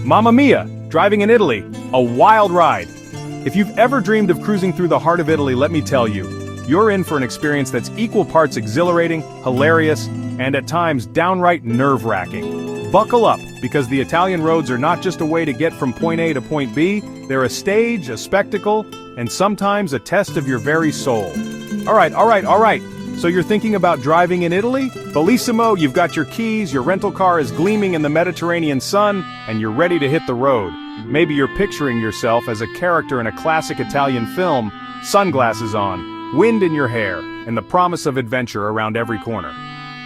Mamma mia! Driving in Italy, a wild ride. If you've ever dreamed of cruising through the heart of Italy, let me tell you, you're in for an experience that's equal parts exhilarating, hilarious, and at times downright nerve-wracking. Buckle up, because the Italian roads are not just a way to get from point A to point B, they're a stage, a spectacle, and sometimes a test of your very soul. All right. So you're thinking about driving in Italy? Bellissimo, you've got your keys, your rental car is gleaming in the Mediterranean sun, and you're ready to hit the road. Maybe you're picturing yourself as a character in a classic Italian film, sunglasses on, wind in your hair, and the promise of adventure around every corner.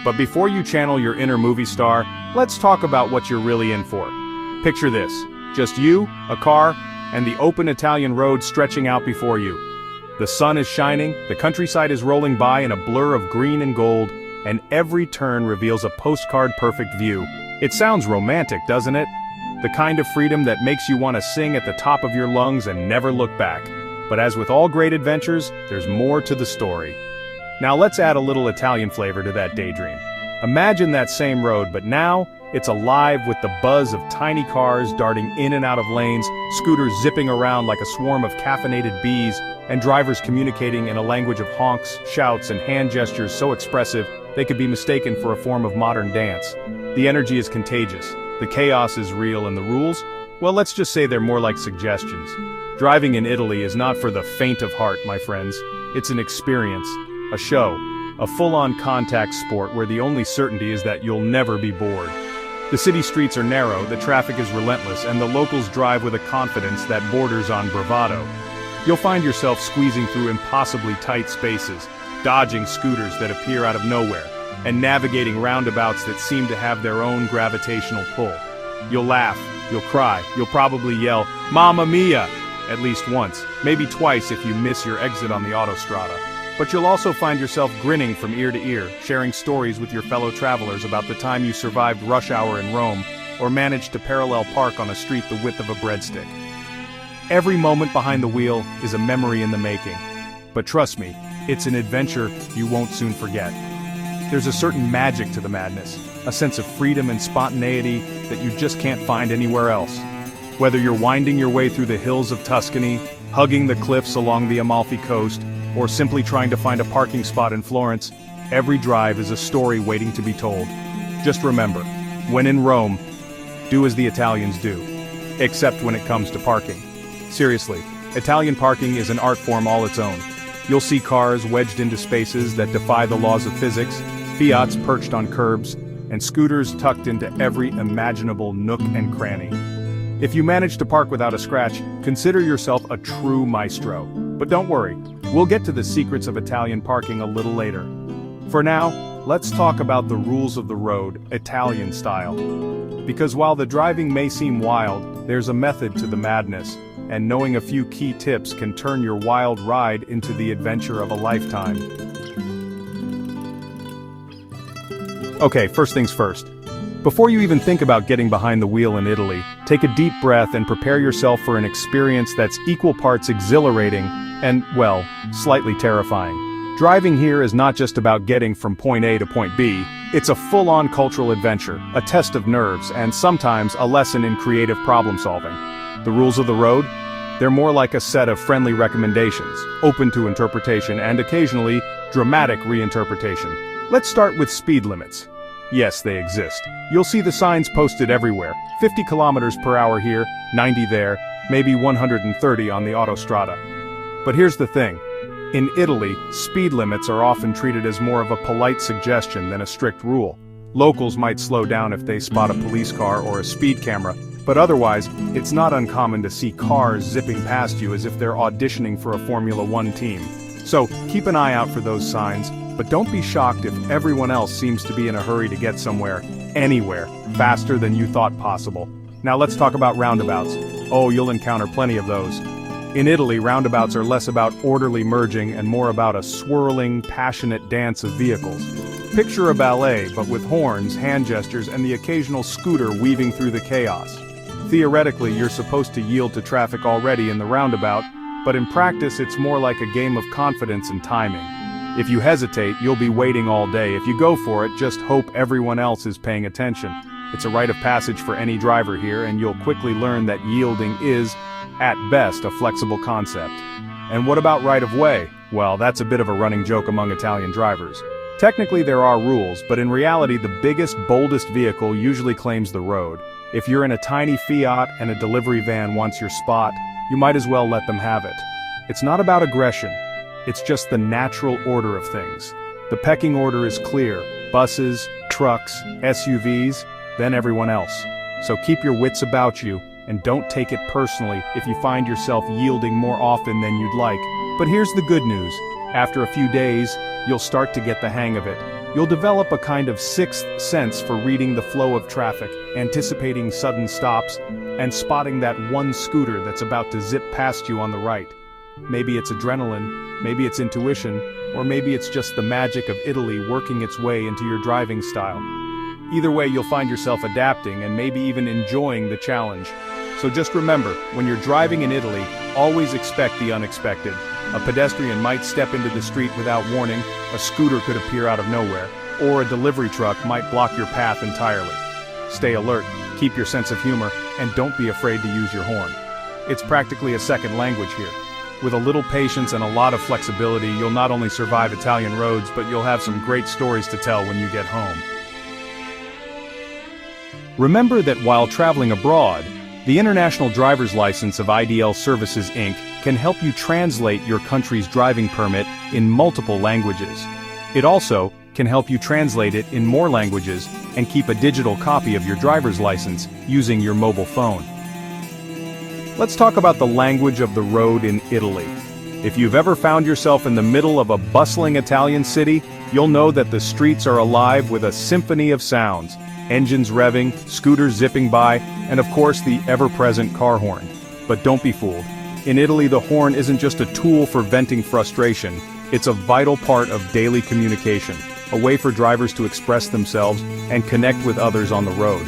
But before you channel your inner movie star, let's talk about what you're really in for. Picture this, just you, a car, and the open Italian road stretching out before you. The sun is shining, the countryside is rolling by in a blur of green and gold, and every turn reveals a postcard-perfect view. It sounds romantic, doesn't it? The kind of freedom that makes you want to sing at the top of your lungs and never look back. But as with all great adventures, there's more to the story. Now let's add a little Italian flavor to that daydream. Imagine that same road, but now, it's alive with the buzz of tiny cars darting in and out of lanes, scooters zipping around like a swarm of caffeinated bees, and drivers communicating in a language of honks, shouts, and hand gestures so expressive they could be mistaken for a form of modern dance. The energy is contagious, the chaos is real, and the rules? Well, let's just say they're more like suggestions. Driving in Italy is not for the faint of heart, my friends. It's an experience, a show, a full-on contact sport where the only certainty is that you'll never be bored. The city streets are narrow, the traffic is relentless, and the locals drive with a confidence that borders on bravado. You'll find yourself squeezing through impossibly tight spaces, dodging scooters that appear out of nowhere, and navigating roundabouts that seem to have their own gravitational pull. You'll laugh, you'll cry, you'll probably yell, "Mamma mia!" at least once, maybe twice if you miss your exit on the autostrada. But you'll also find yourself grinning from ear to ear, sharing stories with your fellow travelers about the time you survived rush hour in Rome, or managed to parallel park on a street the width of a breadstick. Every moment behind the wheel is a memory in the making. But trust me, it's an adventure you won't soon forget. There's a certain magic to the madness, a sense of freedom and spontaneity that you just can't find anywhere else. Whether you're winding your way through the hills of Tuscany, hugging the cliffs along the Amalfi Coast, or simply trying to find a parking spot in Florence, every drive is a story waiting to be told. Just remember, when in Rome, do as the Italians do. Except when it comes to parking. Seriously, Italian parking is an art form all its own. You'll see cars wedged into spaces that defy the laws of physics, Fiats perched on curbs, and scooters tucked into every imaginable nook and cranny. If you manage to park without a scratch, consider yourself a true maestro. But don't worry, we'll get to the secrets of Italian parking a little later. For now, let's talk about the rules of the road, Italian style. Because while the driving may seem wild, there's a method to the madness, and knowing a few key tips can turn your wild ride into the adventure of a lifetime. Okay, first things first. Before you even think about getting behind the wheel in Italy, take a deep breath and prepare yourself for an experience that's equal parts exhilarating and, well, slightly terrifying. Driving here is not just about getting from point A to point B, it's a full-on cultural adventure, a test of nerves, and sometimes a lesson in creative problem-solving. The rules of the road? They're more like a set of friendly recommendations, open to interpretation and occasionally, dramatic reinterpretation. Let's start with speed limits. Yes, they exist. You'll see the signs posted everywhere. 50 kilometers per hour here, 90 there, maybe 130 on the autostrada. But here's the thing. In Italy, speed limits are often treated as more of a polite suggestion than a strict rule. Locals might slow down if they spot a police car or a speed camera, but otherwise, it's not uncommon to see cars zipping past you as if they're auditioning for a Formula One team. So, keep an eye out for those signs, but don't be shocked if everyone else seems to be in a hurry to get somewhere, anywhere, faster than you thought possible. Now let's talk about roundabouts. Oh, you'll encounter plenty of those. In Italy, roundabouts are less about orderly merging and more about a swirling, passionate dance of vehicles. Picture a ballet, but with horns, hand gestures, and the occasional scooter weaving through the chaos. Theoretically, you're supposed to yield to traffic already in the roundabout, but in practice it's more like a game of confidence and timing. If you hesitate, you'll be waiting all day. If you go for it, just hope everyone else is paying attention. It's a rite of passage for any driver here, and you'll quickly learn that yielding is, at best, a flexible concept. And what about right of way? Well, that's a bit of a running joke among Italian drivers. Technically there are rules, but in reality the biggest, boldest vehicle usually claims the road. If you're in a tiny Fiat and a delivery van wants your spot, you might as well let them have it. It's not about aggression. It's just the natural order of things. The pecking order is clear: buses, trucks, SUVs, then everyone else. So keep your wits about you, and don't take it personally if you find yourself yielding more often than you'd like. But here's the good news. After a few days, you'll start to get the hang of it. You'll develop a kind of sixth sense for reading the flow of traffic, anticipating sudden stops, and spotting that one scooter that's about to zip past you on the right. Maybe it's adrenaline, maybe it's intuition, or maybe it's just the magic of Italy working its way into your driving style. Either way, you'll find yourself adapting and maybe even enjoying the challenge. So just remember, when you're driving in Italy, always expect the unexpected. A pedestrian might step into the street without warning, a scooter could appear out of nowhere, or a delivery truck might block your path entirely. Stay alert, keep your sense of humor, and don't be afraid to use your horn. It's practically a second language here. With a little patience and a lot of flexibility, you'll not only survive Italian roads, but you'll have some great stories to tell when you get home. Remember that while traveling abroad, the International Driver's License of IDL Services Inc. can help you translate your country's driving permit in multiple languages. It also can help you translate it in more languages and keep a digital copy of your driver's license using your mobile phone. Let's talk about the language of the road in Italy. If you've ever found yourself in the middle of a bustling Italian city, you'll know that the streets are alive with a symphony of sounds. Engines revving, scooters zipping by, and of course the ever-present car horn. But don't be fooled. In Italy, the horn isn't just a tool for venting frustration, it's a vital part of daily communication, a way for drivers to express themselves and connect with others on the road.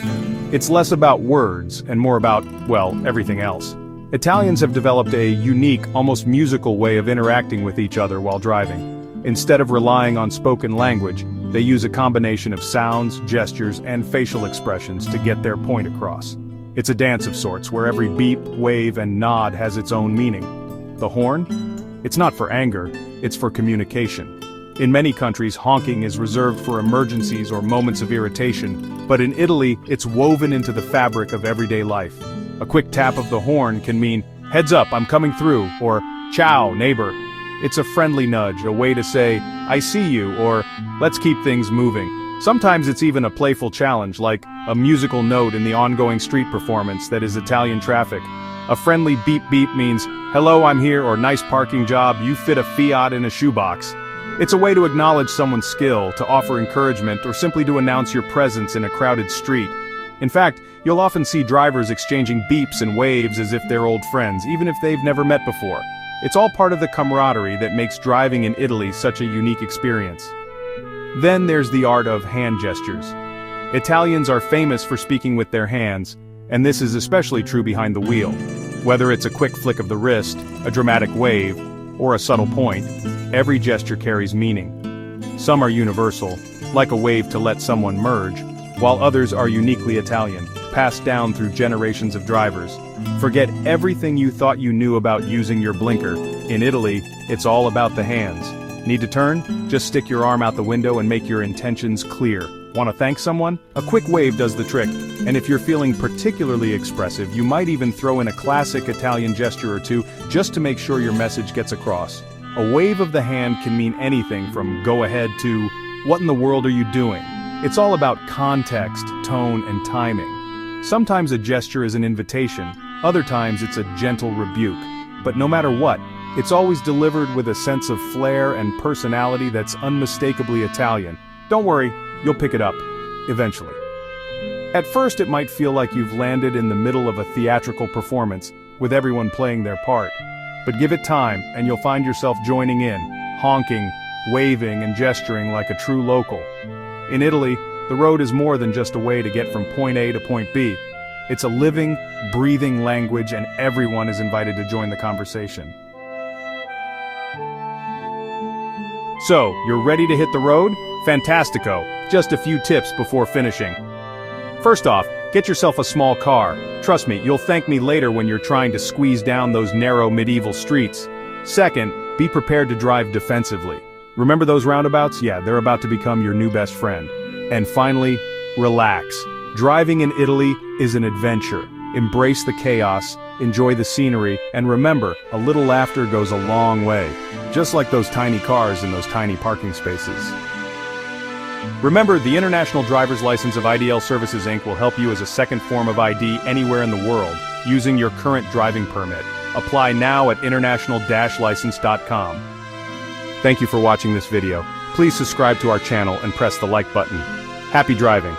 It's less about words and more about, well, everything else. Italians have developed a unique, almost musical way of interacting with each other while driving. Instead of relying on spoken language, they use a combination of sounds, gestures, and facial expressions to get their point across. It's a dance of sorts, where every beep, wave, and nod has its own meaning. The horn? It's not for anger, it's for communication. In many countries, honking is reserved for emergencies or moments of irritation, but in Italy, it's woven into the fabric of everyday life. A quick tap of the horn can mean, "Heads up, I'm coming through," or "Ciao, neighbor." It's a friendly nudge, a way to say, "I see you," or "Let's keep things moving." Sometimes it's even a playful challenge, like a musical note in the ongoing street performance that is Italian traffic. A friendly beep beep means, "Hello, I'm here," or "Nice parking job, you fit a Fiat in a shoebox." It's a way to acknowledge someone's skill, to offer encouragement, or simply to announce your presence in a crowded street. In fact, you'll often see drivers exchanging beeps and waves as if they're old friends, even if they've never met before. It's all part of the camaraderie that makes driving in Italy such a unique experience. Then there's the art of hand gestures. Italians are famous for speaking with their hands, and this is especially true behind the wheel. Whether it's a quick flick of the wrist, a dramatic wave, or a subtle point, every gesture carries meaning. Some are universal, like a wave to let someone merge, while others are uniquely Italian, passed down through generations of drivers. Forget everything you thought you knew about using your blinker. In Italy, it's all about the hands. Need to turn? Just stick your arm out the window and make your intentions clear. Want to thank someone? A quick wave does the trick. And if you're feeling particularly expressive, you might even throw in a classic Italian gesture or two just to make sure your message gets across. A wave of the hand can mean anything from "go ahead" to "what in the world are you doing?" It's all about context, tone, and timing. Sometimes a gesture is an invitation, other times it's a gentle rebuke. But no matter what, it's always delivered with a sense of flair and personality that's unmistakably Italian. Don't worry, you'll pick it up, eventually. At first it might feel like you've landed in the middle of a theatrical performance, with everyone playing their part. But give it time, and you'll find yourself joining in, honking, waving, and gesturing like a true local. In Italy, the road is more than just a way to get from point A to point B. It's a living, breathing language, and everyone is invited to join the conversation. So, you're ready to hit the road? Fantastico! Just a few tips before finishing. First off, get yourself a small car. Trust me, you'll thank me later when you're trying to squeeze down those narrow medieval streets. Second, be prepared to drive defensively. Remember those roundabouts? Yeah, they're about to become your new best friend. And finally, relax. Driving in Italy is an adventure. Embrace the chaos, enjoy the scenery, and remember, a little laughter goes a long way. Just like those tiny cars in those tiny parking spaces. Remember, the International Driver's License of IDL Services Inc. will help you as a second form of ID anywhere in the world, using your current driving permit. Apply now at international-license.com. Thank you for watching this video. Please subscribe to our channel and press the like button. Happy driving!